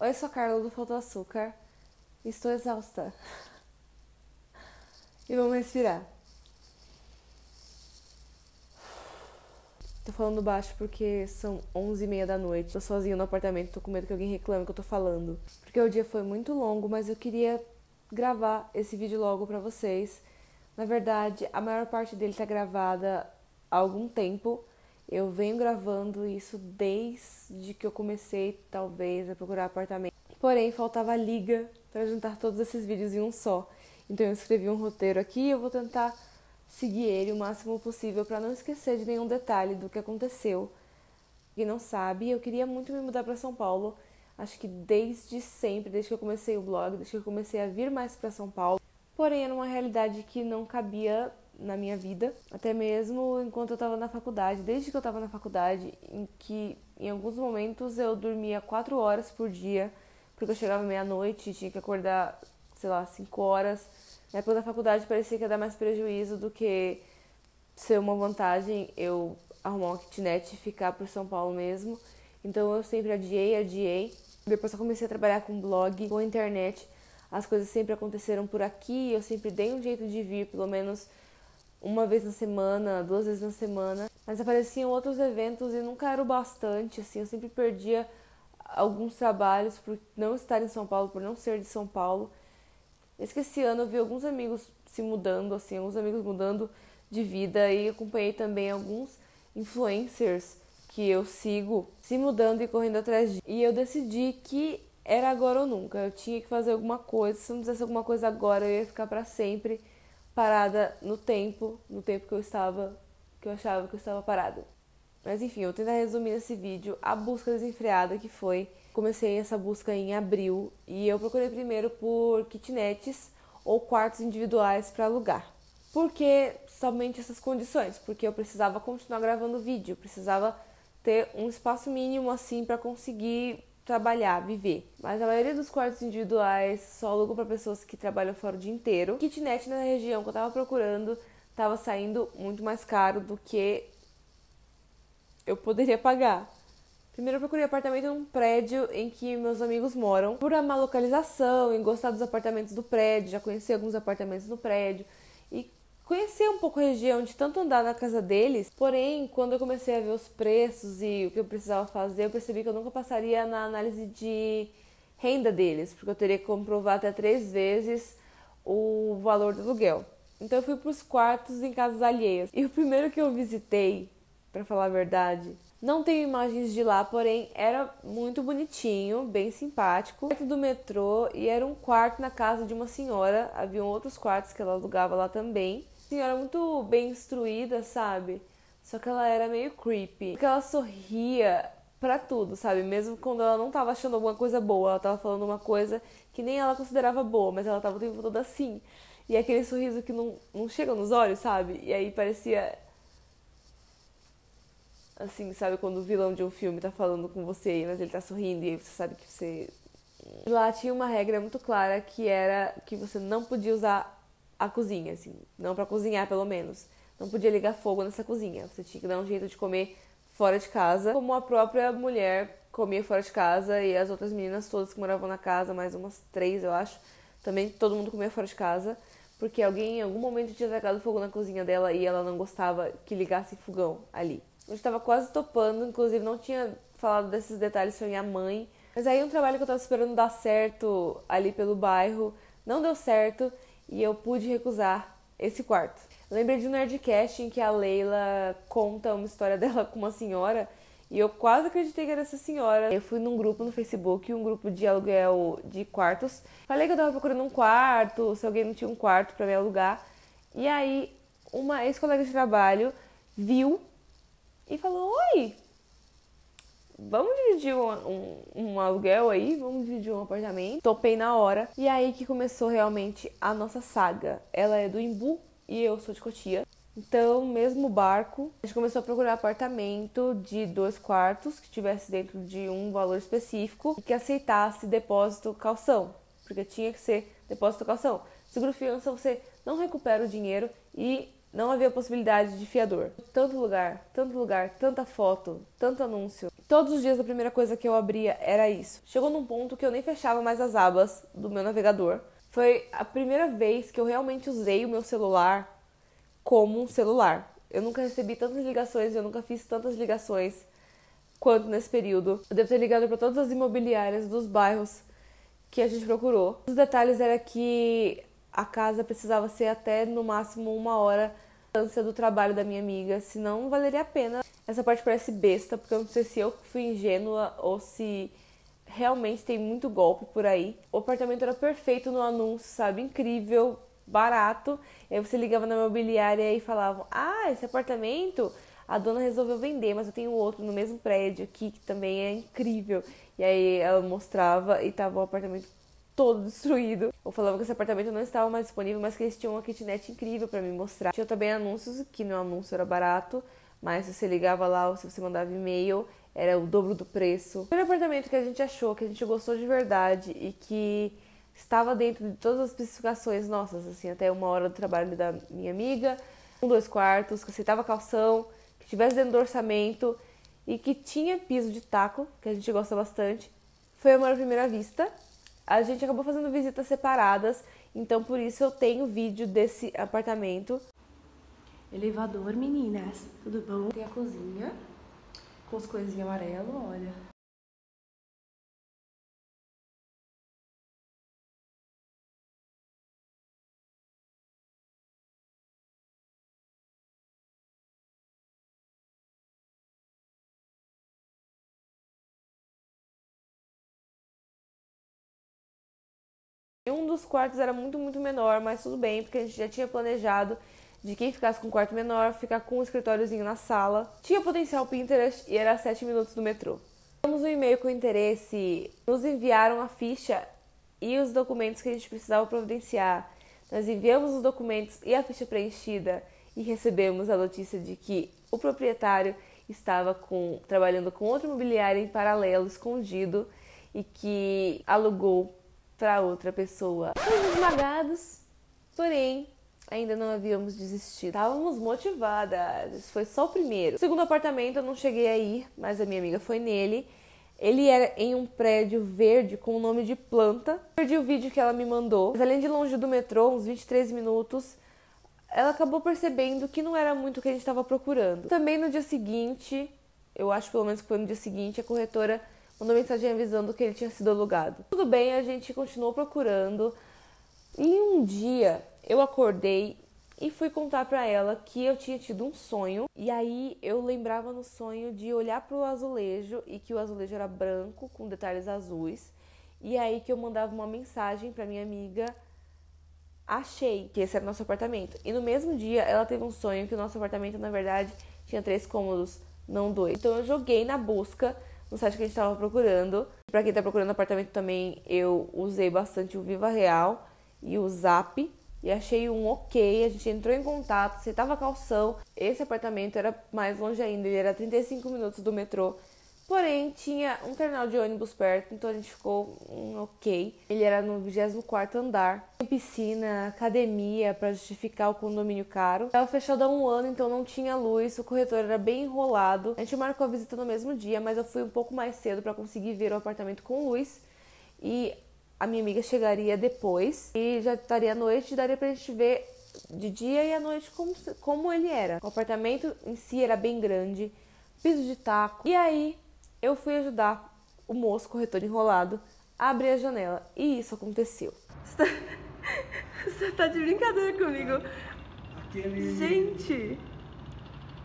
Oi, sou a Carla do Faltou Açúcar. Estou exausta. E vamos respirar. Tô falando baixo porque são 11h30 da noite. Tô sozinha no apartamento, tô com medo que alguém reclame que eu tô falando. Porque o dia foi muito longo, mas eu queria gravar esse vídeo logo pra vocês. Na verdade, a maior parte dele tá gravada há algum tempo. Eu venho gravando isso desde que eu comecei, talvez, a procurar apartamento. Porém, faltava liga para juntar todos esses vídeos em um só. Então eu escrevi um roteiro aqui e eu vou tentar seguir ele o máximo possível para não esquecer de nenhum detalhe do que aconteceu. Quem não sabe, eu queria muito me mudar para São Paulo. Acho que desde sempre, desde que eu comecei o blog, desde que eu comecei a vir mais para São Paulo. Porém, era uma realidade que não cabia na minha vida, até mesmo enquanto eu estava na faculdade. Desde que eu estava na faculdade, em que em alguns momentos eu dormia 4 horas por dia, porque eu chegava meia-noite e tinha que acordar, sei lá, 5 horas. Na época da faculdade parecia que ia dar mais prejuízo do que ser uma vantagem eu arrumar uma kitnet e ficar por São Paulo mesmo. Então eu sempre adiei. Depois eu comecei a trabalhar com blog, com internet. As coisas sempre aconteceram por aqui, eu sempre dei um jeito de vir, pelo menos uma vez na semana, 2 vezes na semana. Mas apareciam outros eventos e nunca era o bastante, assim, eu sempre perdia alguns trabalhos por não estar em São Paulo, por não ser de São Paulo. Esse ano eu vi alguns amigos se mudando, assim, alguns amigos mudando de vida e acompanhei também alguns influencers que eu sigo se mudando e correndo atrás de. E eu decidi que era agora ou nunca, eu tinha que fazer alguma coisa. Se eu não fizesse alguma coisa agora, eu ia ficar para sempre parada no tempo que eu achava que eu estava parada. Mas enfim, eu vou tentar resumir nesse vídeo a busca desenfreada que foi. Comecei essa busca em abril e eu procurei primeiro por kitnets ou quartos individuais para alugar. Por que somente essas condições? Porque eu precisava continuar gravando vídeo, precisava ter um espaço mínimo assim para conseguir trabalhar, viver. Mas a maioria dos quartos individuais só alugam para pessoas que trabalham fora o dia inteiro. Kitnet na região que eu tava procurando tava saindo muito mais caro do que eu poderia pagar. Primeiro eu procurei apartamento num prédio em que meus amigos moram. Por amar a localização e gostar dos apartamentos do prédio, já conheci alguns apartamentos no prédio. E conhecer um pouco a região de tanto andar na casa deles. Porém, quando eu comecei a ver os preços e o que eu precisava fazer, eu percebi que eu nunca passaria na análise de renda deles, porque eu teria que comprovar até 3 vezes o valor do aluguel. Então eu fui para os quartos em casas alheias. E o primeiro que eu visitei, para falar a verdade, não tenho imagens de lá, porém era muito bonitinho, bem simpático, perto do metrô, e era um quarto na casa de uma senhora. Haviam outros quartos que ela alugava lá também. Senhora muito bem instruída, sabe? Só que ela era meio creepy, porque ela sorria pra tudo, sabe? Mesmo quando ela não tava achando alguma coisa boa, ela tava falando uma coisa que nem ela considerava boa, mas ela tava o tempo todo assim. E aquele sorriso que não chega nos olhos, sabe? E aí parecia assim, sabe, quando o vilão de um filme tá falando com você, mas ele tá sorrindo e aí você sabe que você... Lá tinha uma regra muito clara que era que você não podia usar a cozinha, assim, não pra cozinhar pelo menos. Não podia ligar fogo nessa cozinha, você tinha que dar um jeito de comer fora de casa, como a própria mulher comia fora de casa e as outras meninas todas que moravam na casa, mais umas 3 eu acho, também todo mundo comia fora de casa, porque alguém em algum momento tinha tacado fogo na cozinha dela e ela não gostava que ligasse fogão ali. Eu estava quase topando, inclusive não tinha falado desses detalhes pra minha mãe. Mas aí um trabalho que eu estava esperando dar certo ali pelo bairro, não deu certo e eu pude recusar esse quarto. Eu lembrei de um Nerdcast em que a Leila conta uma história dela com uma senhora e eu quase acreditei que era essa senhora. Eu fui num grupo no Facebook, um grupo de aluguel de quartos. Falei que eu estava procurando um quarto, se alguém não tinha um quarto para me alugar. E aí uma ex-colega de trabalho viu e falou, oi, vamos dividir um aluguel aí, vamos dividir um apartamento. Topei na hora. E aí que começou realmente a nossa saga. Ela é do Imbu e eu sou de Cotia. Então, mesmo barco, a gente começou a procurar apartamento de 2 quartos, que tivesse dentro de um valor específico e que aceitasse depósito calção, porque tinha que ser depósito calção. Seguro fiança, você não recupera o dinheiro e não havia possibilidade de fiador. Tanto lugar, tanta foto, tanto anúncio. Todos os dias a primeira coisa que eu abria era isso. Chegou num ponto que eu nem fechava mais as abas do meu navegador. Foi a primeira vez que eu realmente usei o meu celular como um celular. Eu nunca recebi tantas ligações, eu nunca fiz tantas ligações quanto nesse período. Eu devo ter ligado para todas as imobiliárias dos bairros que a gente procurou. Os detalhes era que a casa precisava ser até no máximo 1 hora de distância do trabalho da minha amiga, senão não valeria a pena. Essa parte parece besta, porque eu não sei se eu fui ingênua ou se realmente tem muito golpe por aí. O apartamento era perfeito no anúncio, sabe? Incrível, barato. E aí você ligava na imobiliária e falavam: ah, esse apartamento a dona resolveu vender, mas eu tenho outro no mesmo prédio aqui que também é incrível. E aí ela mostrava e tava o apartamento todo destruído. Eu falava que esse apartamento não estava mais disponível, mas que eles tinham uma kitnet incrível pra me mostrar. Tinha também anúncios, que no anúncio era barato, mas se você ligava lá ou se você mandava e-mail, era o dobro do preço. O primeiro apartamento que a gente achou, que a gente gostou de verdade e que estava dentro de todas as especificações nossas, assim, até 1 hora do trabalho da minha amiga, 2 quartos, que aceitava calção, que tivesse dentro do orçamento e que tinha piso de taco, que a gente gosta bastante. Foi Amor à Primeira Vista. A gente acabou fazendo visitas separadas, então por isso eu tenho vídeo desse apartamento. Elevador, meninas, tudo bom? Tem a cozinha com as coisinhas amarelo, olha. E um dos quartos era muito menor, mas tudo bem, porque a gente já tinha planejado de quem ficasse com um quarto menor, ficar com um escritóriozinho na sala. Tinha potencial Pinterest e era 7 minutos do metrô. Temos um e-mail com interesse, nos enviaram a ficha e os documentos que a gente precisava providenciar. Nós enviamos os documentos e a ficha preenchida e recebemos a notícia de que o proprietário estava trabalhando com outra imobiliária em paralelo, escondido, e que alugou para outra pessoa. Fomos esmagados, porém ainda não havíamos desistido. Estávamos motivadas, esse foi só o primeiro. O segundo apartamento eu não cheguei a ir, mas a minha amiga foi nele. Ele era em um prédio verde com o nome de Planta. Perdi o vídeo que ela me mandou, mas além de longe do metrô, uns 23 minutos, ela acabou percebendo que não era muito o que a gente estava procurando. Também no dia seguinte, eu acho pelo menos que foi no dia seguinte, a corretora mandou mensagem avisando que ele tinha sido alugado. Tudo bem, a gente continuou procurando. E um dia eu acordei e fui contar pra ela que eu tinha tido um sonho. E aí eu lembrava no sonho de olhar pro azulejo e que o azulejo era branco com detalhes azuis. E aí que eu mandava uma mensagem pra minha amiga: achei que esse era o nosso apartamento. E no mesmo dia ela teve um sonho que o nosso apartamento na verdade tinha 3 cômodos, não 2. Então eu joguei na busca no site que a gente estava procurando. Pra quem tá procurando apartamento também, eu usei bastante o Viva Real e o Zap e achei um ok. A gente entrou em contato, aceitava calção. Esse apartamento era mais longe ainda, ele era 35 minutos do metrô. Porém, tinha um terminal de ônibus perto, então a gente ficou ok. Ele era no 24º andar. Tinha piscina, academia para justificar o condomínio caro. Estava fechado há 1 ano, então não tinha luz. O corretor era bem enrolado. A gente marcou a visita no mesmo dia, mas eu fui um pouco mais cedo para conseguir ver o apartamento com luz. E a minha amiga chegaria depois e já estaria à noite, daria pra gente ver de dia e à noite como ele era. O apartamento em si era bem grande, piso de taco. E aí eu fui ajudar o moço corretor enrolado a abrir a janela. E isso aconteceu. Você tá de brincadeira comigo? Gente!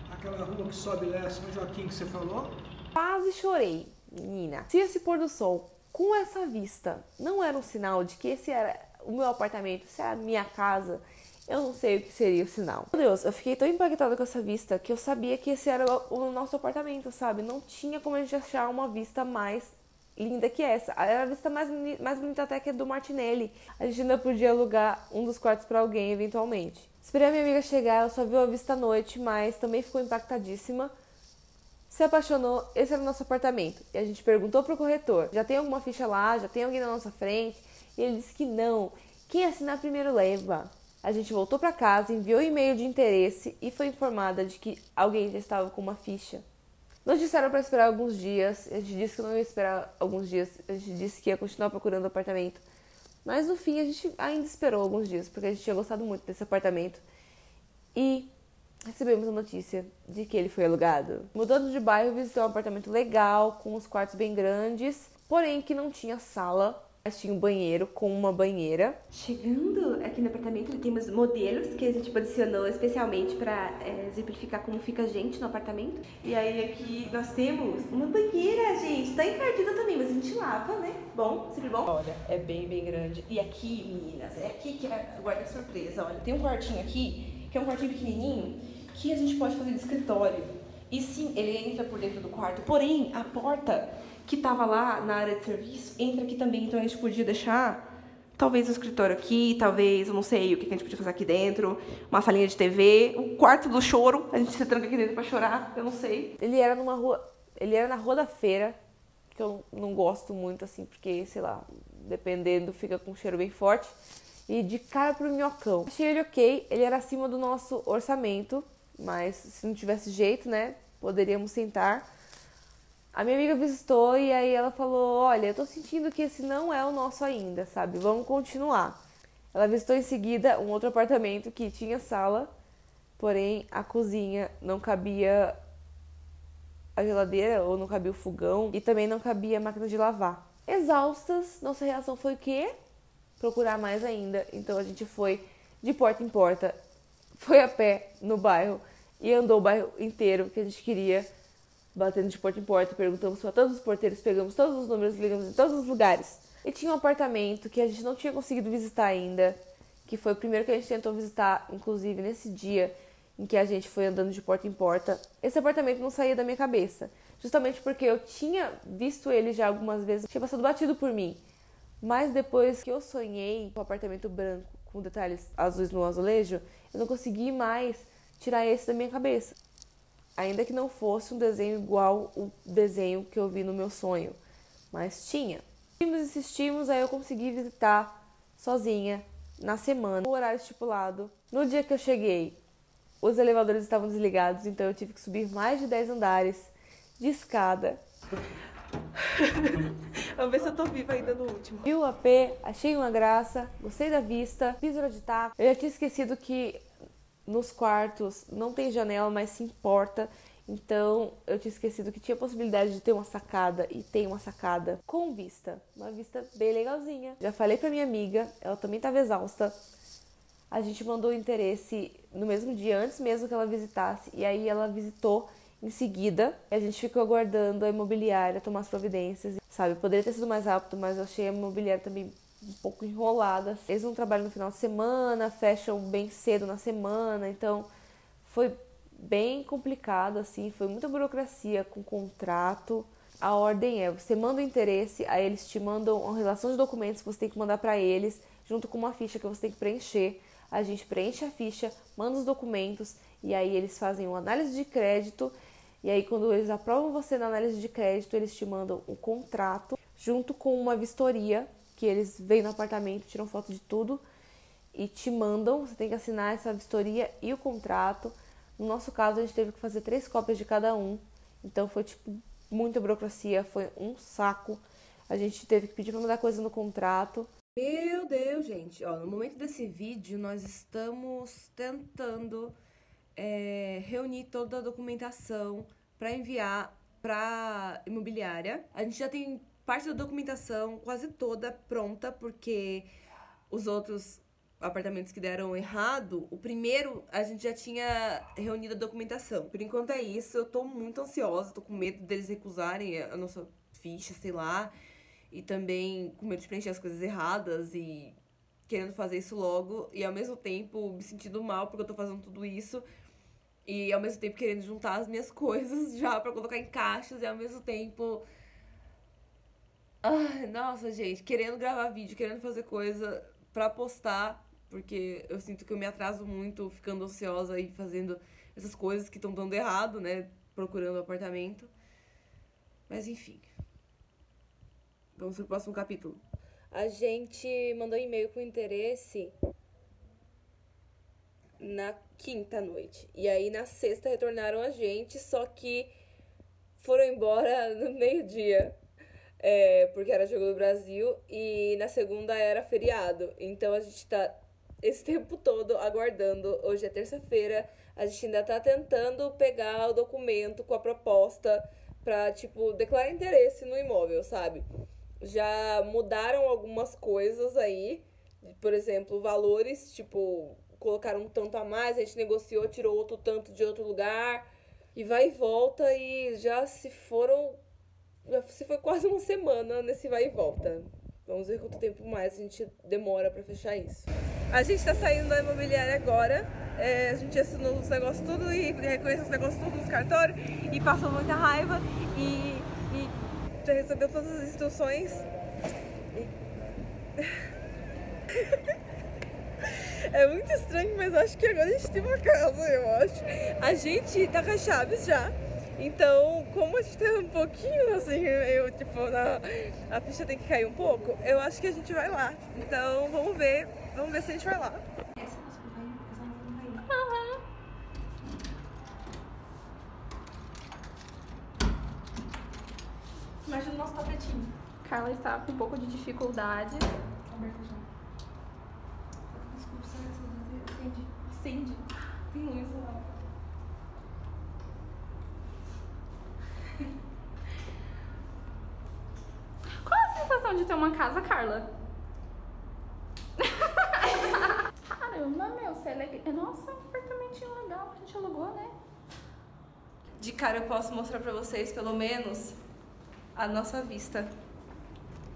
Aquela rua que sobe lá, São Joaquim, que você falou? Quase chorei, menina. Se esse pôr do sol com essa vista não era um sinal de que esse era o meu apartamento, se era a minha casa, eu não sei o que seria o sinal. Meu Deus, eu fiquei tão impactada com essa vista que eu sabia que esse era o nosso apartamento, sabe? Não tinha como a gente achar uma vista mais linda que essa. Era a vista mais bonita até que a do Martinelli. A gente ainda podia alugar um dos quartos pra alguém, eventualmente. Esperei a minha amiga chegar, ela só viu a vista à noite, mas também ficou impactadíssima. Se apaixonou, esse era o nosso apartamento. E a gente perguntou pro corretor: já tem alguma ficha lá? Já tem alguém na nossa frente? E ele disse que não. Quem assinar primeiro leva. A gente voltou pra casa, enviou e-mail de interesse e foi informada de que alguém já estava com uma ficha. Nos disseram pra esperar alguns dias, a gente disse que não ia esperar alguns dias, a gente disse que ia continuar procurando apartamento. Mas no fim a gente ainda esperou alguns dias, porque a gente tinha gostado muito desse apartamento. E recebemos a notícia de que ele foi alugado. Mudando de bairro, visitei um apartamento legal, com os quartos bem grandes, porém que não tinha sala, mas tinha um banheiro com uma banheira. Chegando aqui no apartamento, temos modelos que a gente adicionou especialmente para exemplificar como fica a gente no apartamento. E aí aqui nós temos uma banheira, gente. Tá encardida também, mas a gente lava, né? Bom, sempre bom. Olha, é bem grande. E aqui, meninas, é aqui que é o guarda-surpresa. Olha, tem um quartinho aqui, que é um quartinho pequenininho, que a gente pode fazer de escritório. E sim, ele entra por dentro do quarto, porém, a porta que tava lá na área de serviço entra aqui também, então a gente podia deixar talvez o escritório aqui, talvez, eu não sei o que a gente podia fazer aqui dentro, uma salinha de TV, o quarto do choro, a gente se tranca aqui dentro pra chorar, eu não sei. Ele era na Rua da Feira, que eu não gosto muito, assim, porque, sei lá, dependendo, fica com um cheiro bem forte. E de cara pro Minhocão. Achei ele ok, ele era acima do nosso orçamento, mas se não tivesse jeito, né, poderíamos sentar. A minha amiga visitou e aí ela falou, olha, eu tô sentindo que esse não é o nosso ainda, sabe? Vamos continuar. Ela visitou em seguida um outro apartamento que tinha sala, porém a cozinha não cabia a geladeira ou não cabia o fogão e também não cabia a máquina de lavar. Exaustas, nossa reação foi o quê? Procurar mais ainda. Então a gente foi de porta em porta, foi a pé no bairro e andou o bairro inteiro que a gente queria, batendo de porta em porta, perguntamos para todos os porteiros, pegamos todos os números, ligamos em todos os lugares. E tinha um apartamento que a gente não tinha conseguido visitar ainda, que foi o primeiro que a gente tentou visitar, inclusive nesse dia em que a gente foi andando de porta em porta. Esse apartamento não saía da minha cabeça, justamente porque eu tinha visto ele já algumas vezes, tinha passado batido por mim. Mas depois que eu sonhei com o apartamento branco, com detalhes azuis no azulejo, eu não consegui mais tirar esse da minha cabeça. Ainda que não fosse um desenho igual o desenho que eu vi no meu sonho. Mas tinha. Insistimos, aí eu consegui visitar sozinha, na semana, no horário estipulado. No dia que eu cheguei, os elevadores estavam desligados, então eu tive que subir mais de 10 andares de escada. Vamos ver se eu tô viva ainda no último. Vi o AP, achei uma graça, gostei da vista, piso de taco. Eu já tinha esquecido que nos quartos não tem janela, mas sim porta. Então eu tinha esquecido que tinha possibilidade de ter uma sacada. E tem uma sacada com vista. Uma vista bem legalzinha. Já falei pra minha amiga, ela também estava exausta. A gente mandou o interesse no mesmo dia, antes mesmo que ela visitasse. E aí ela visitou em seguida. E a gente ficou aguardando a imobiliária tomar as providências. Sabe, poderia ter sido mais rápido, mas eu achei a imobiliária também um pouco enrolada. Eles não trabalham no final de semana, fecham bem cedo na semana, então foi bem complicado, assim, foi muita burocracia com contrato. A ordem é, você manda o interesse, aí eles te mandam uma relação de documentos que você tem que mandar para eles, junto com uma ficha que você tem que preencher. A gente preenche a ficha, manda os documentos, e aí eles fazem uma análise de crédito, e aí quando eles aprovam você na análise de crédito, eles te mandam um contrato, junto com uma vistoria, que eles vêm no apartamento, tiram foto de tudo e te mandam. Você tem que assinar essa vistoria e o contrato. No nosso caso, a gente teve que fazer 3 cópias de cada um. Então foi tipo muita burocracia, foi um saco. A gente teve que pedir para mandar coisa no contrato. Meu Deus, gente. Ó, no momento desse vídeo, nós estamos tentando reunir toda a documentação para enviar para imobiliária. A gente já tem parte da documentação quase toda pronta, porque os outros apartamentos que deram errado, o primeiro a gente já tinha reunido a documentação. Por enquanto é isso, eu tô muito ansiosa, tô com medo deles recusarem a nossa ficha, sei lá, e também com medo de preencher as coisas erradas e querendo fazer isso logo, e ao mesmo tempo me sentindo mal porque eu tô fazendo tudo isso, e ao mesmo tempo querendo juntar as minhas coisas já pra colocar em caixas, e ao mesmo tempo... Ai, nossa, gente, querendo gravar vídeo, querendo fazer coisa pra postar, porque eu sinto que eu me atraso muito ficando ansiosa e fazendo essas coisas que estão dando errado, né, procurando apartamento. Mas enfim, vamos pro próximo capítulo. A gente mandou e-mail com interesse na quinta noite, e aí na sexta retornaram a gente, só que foram embora no meio-dia, porque era jogo do Brasil, e na segunda era feriado. Então a gente tá esse tempo todo aguardando. Hoje é terça-feira, a gente ainda tá tentando pegar o documento com a proposta pra, tipo, declarar interesse no imóvel, sabe? Já mudaram algumas coisas aí, por exemplo, valores, tipo, colocaram um tanto a mais, a gente negociou, tirou outro tanto de outro lugar, e vai e volta, e já se foi quase uma semana nesse vai e volta. Vamos ver quanto tempo mais a gente demora pra fechar isso. A gente tá saindo da imobiliária agora, a gente assinou os negócios tudo e reconheceu os negócios tudo nos cartórios e passou muita raiva e já recebeu todas as instruções. É muito estranho, mas acho que agora a gente tem uma casa, eu acho. A gente tá com as chaves já. Então, como a gente tem um pouquinho, assim, a ficha tem que cair um pouco, eu acho que a gente vai lá. Então, vamos ver se a gente vai lá. Uhum. Imagina o nosso tapetinho. Carla está com um pouco de dificuldade. Aberta já. Desculpa, acende. Tem luz lá. Qual a sensação de ter uma casa, Carla? Caramba, meu, você é legal. Nossa, um apartamentinho legal que a gente alugou, né? De cara eu posso mostrar pra vocês, pelo menos, a nossa vista.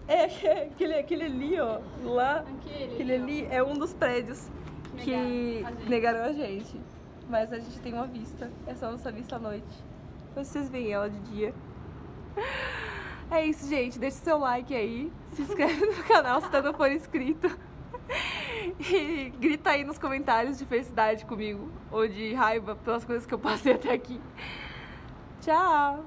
Aquele ali, ó, lá, aquele ali é um dos prédios que negaram a gente. Mas a gente tem uma vista, essa é a nossa vista à noite. Depois vocês veem ela de dia. É isso, gente, deixa o seu like aí, se inscreve no canal se ainda não for inscrito. E grita aí nos comentários de felicidade comigo ou de raiva pelas coisas que eu passei até aqui. Tchau!